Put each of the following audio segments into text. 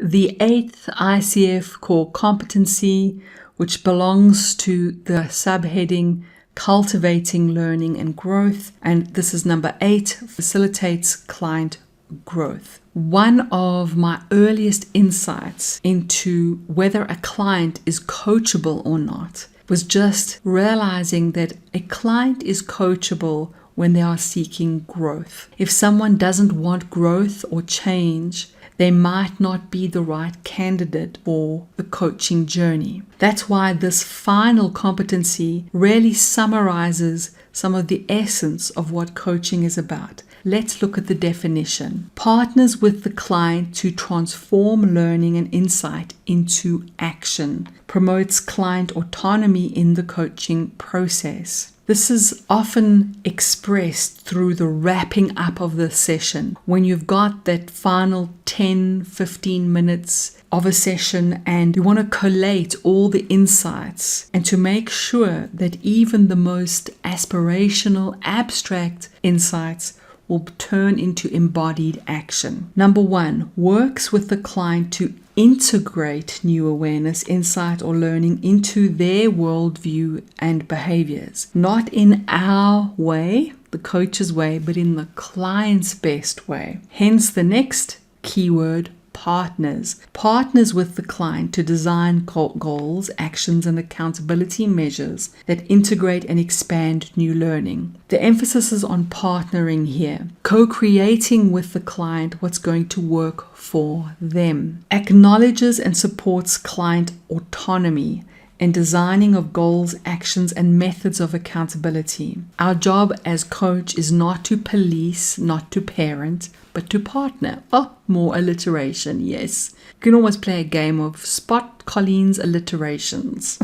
The 8th ICF Core Competency, which belongs to the subheading Cultivating Learning and Growth, and this is number 8, facilitates client growth. One of my earliest insights into whether a client is coachable or not was just realizing that a client is coachable when they are seeking growth. If someone doesn't want growth or change, they might not be the right candidate for the coaching journey. That's why this final competency really summarizes some of the essence of what coaching is about. Let's look at the definition. Partners with the client to transform learning and insight into action. Promotes client autonomy in the coaching process. This is often expressed through the wrapping up of the session. When you've got that final 10-15 minutes of a session and you want to collate all the insights and to make sure that even the most aspirational, abstract insights will turn into embodied action. Number 1, works with the client to integrate new awareness, insight, or learning into their worldview and behaviors. Not in our way, the coach's way, but in the client's best way. Hence the next keyword, partners. Partners with the client to design goals, actions, and accountability measures that integrate and expand new learning. The emphasis is on partnering here, co-creating with the client what's going to work for them. Acknowledges and supports client autonomy in designing of goals, actions, and methods of accountability. Our job as coach is not to police, not to parent, but to partner. Oh, more alliteration, yes. You can almost play a game of spot Colleen's alliterations.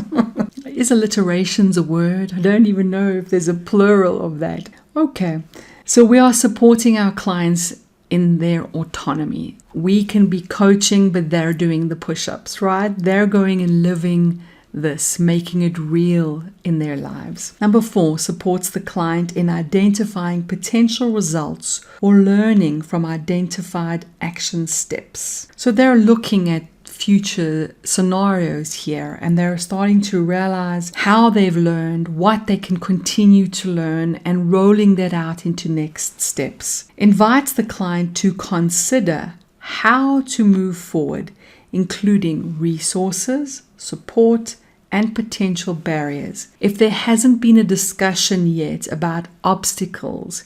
Is alliterations a word? I don't even know if there's a plural of that. Okay, so we are supporting our clients in their autonomy. We can be coaching, but they're doing the push-ups, right? They're going and living this, making it real in their lives. Number 4, supports the client in identifying potential results or learning from identified action steps. So they're looking at future scenarios here and they're starting to realize how they've learned, what they can continue to learn, and rolling that out into next steps. Invites the client to consider how to move forward, including resources, support, and potential barriers. If there hasn't been a discussion yet about obstacles,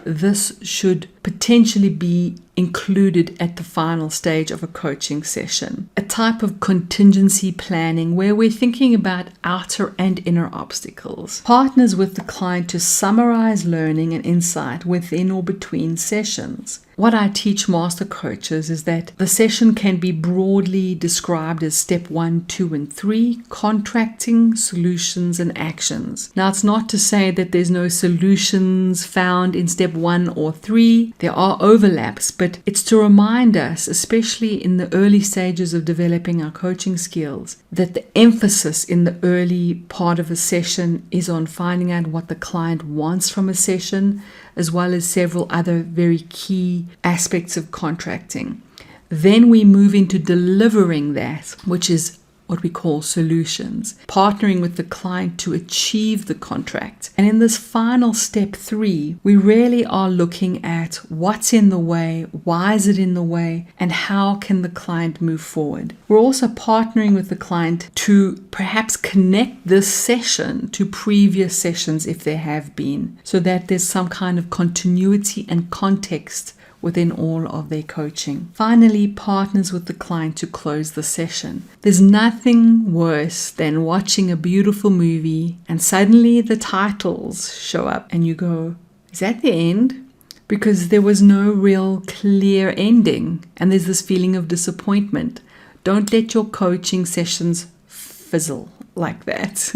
this should potentially be included at the final stage of a coaching session. A type of contingency planning where we're thinking about outer and inner obstacles. Partners with the client to summarize learning and insight within or between sessions. What I teach master coaches is that the session can be broadly described as step 1, 2, and 3, contracting, solutions, and actions. Now, it's not to say that there's no solutions found in step 1 or 3. There are overlaps, but it's to remind us, especially in the early stages of developing our coaching skills, that the emphasis in the early part of a session is on finding out what the client wants from a session, as well as several other very key aspects of contracting. Then we move into delivering that, which is what we call solutions, partnering with the client to achieve the contract. And in this final step 3, we really are looking at what's in the way, why is it in the way, and how can the client move forward. We're also partnering with the client to perhaps connect this session to previous sessions if there have been, so that there's some kind of continuity and context within all of their coaching. Finally, partners with the client to close the session. There's nothing worse than watching a beautiful movie and suddenly the titles show up and you go, is that the end? Because there was no real clear ending and there's this feeling of disappointment. Don't let your coaching sessions fizzle like that.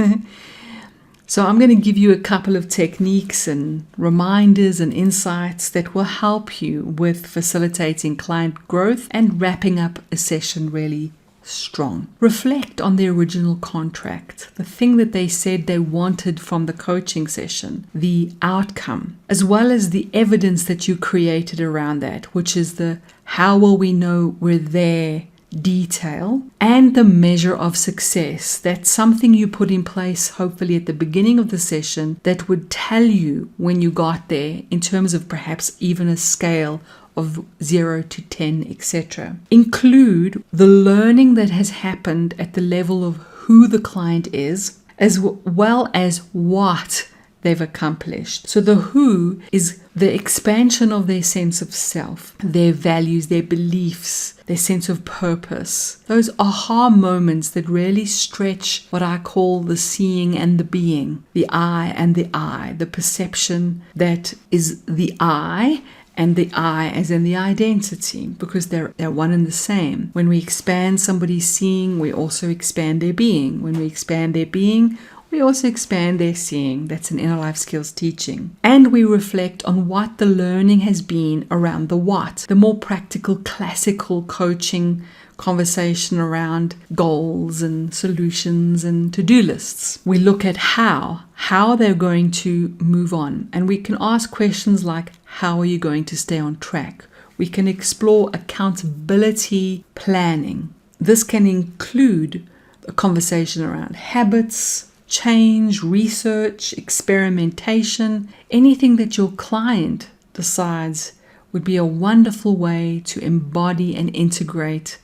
So I'm going to give you a couple of techniques and reminders and insights that will help you with facilitating client growth and wrapping up a session really strong. Reflect on the original contract, the thing that they said they wanted from the coaching session, the outcome, as well as the evidence that you created around that, which is the how will we know we're there detail, and the measure of success. That's something you put in place, hopefully at the beginning of the session, that would tell you when you got there in terms of perhaps even a scale of 0 to 10, etc. Include the learning that has happened at the level of who the client is, as well as what they've accomplished. So the who is the expansion of their sense of self, their values, their beliefs, their sense of purpose. Those aha moments that really stretch what I call the seeing and the being, the I and the I, the perception that is the I, and the I as in the identity, because they're one and the same. When we expand somebody's seeing, we also expand their being. When we expand their being, we also expand their seeing. That's an inner life skills teaching. And we reflect on what the learning has been around the what, the more practical, classical coaching conversation around goals and solutions and to-do lists. We look at how they're going to move on. And we can ask questions like, how are you going to stay on track? We can explore accountability planning. This can include a conversation around habits, change, research, experimentation, anything that your client decides would be a wonderful way to embody and integrate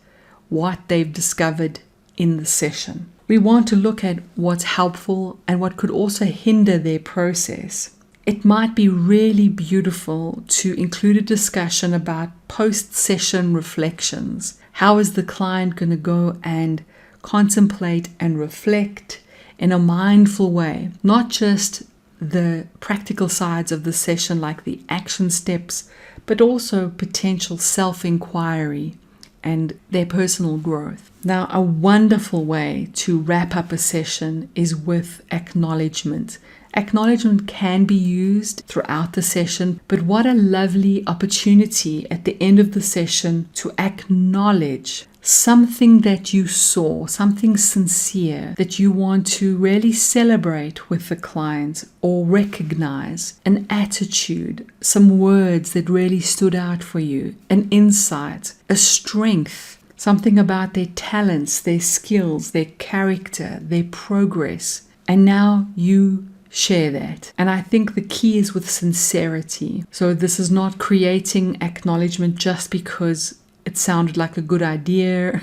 what they've discovered in the session. We want to look at what's helpful and what could also hinder their process. It might be really beautiful to include a discussion about post-session reflections. How is the client going to go and contemplate and reflect in a mindful way, not just the practical sides of the session like the action steps, but also potential self-inquiry and their personal growth. Now, a wonderful way to wrap up a session is with acknowledgement. Acknowledgement can be used throughout the session, but what a lovely opportunity at the end of the session to acknowledge something that you saw, something sincere that you want to really celebrate with the client or recognize, an attitude, some words that really stood out for you, an insight, a strength, something about their talents, their skills, their character, their progress. And now you share that. And I think the key is with sincerity. So this is not creating acknowledgement just because it sounded like a good idea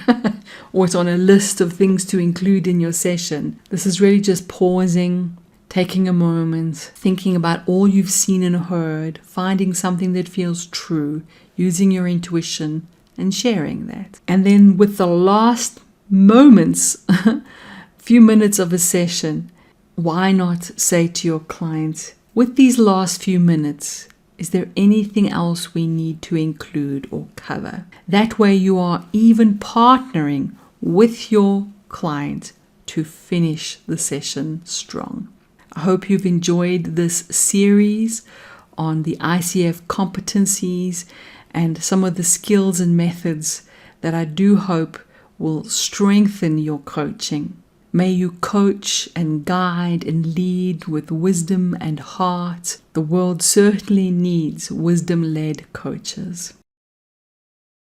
or it's on a list of things to include in your session. This is really just pausing, taking a moment, thinking about all you've seen and heard, finding something that feels true, using your intuition and sharing that. And then with the last moments, few minutes of a session, why not say to your client, with these last few minutes, is there anything else we need to include or cover? That way you are even partnering with your client to finish the session strong. I hope you've enjoyed this series on the ICF competencies and some of the skills and methods that I do hope will strengthen your coaching. May you coach and guide and lead with wisdom and heart. The world certainly needs wisdom-led coaches.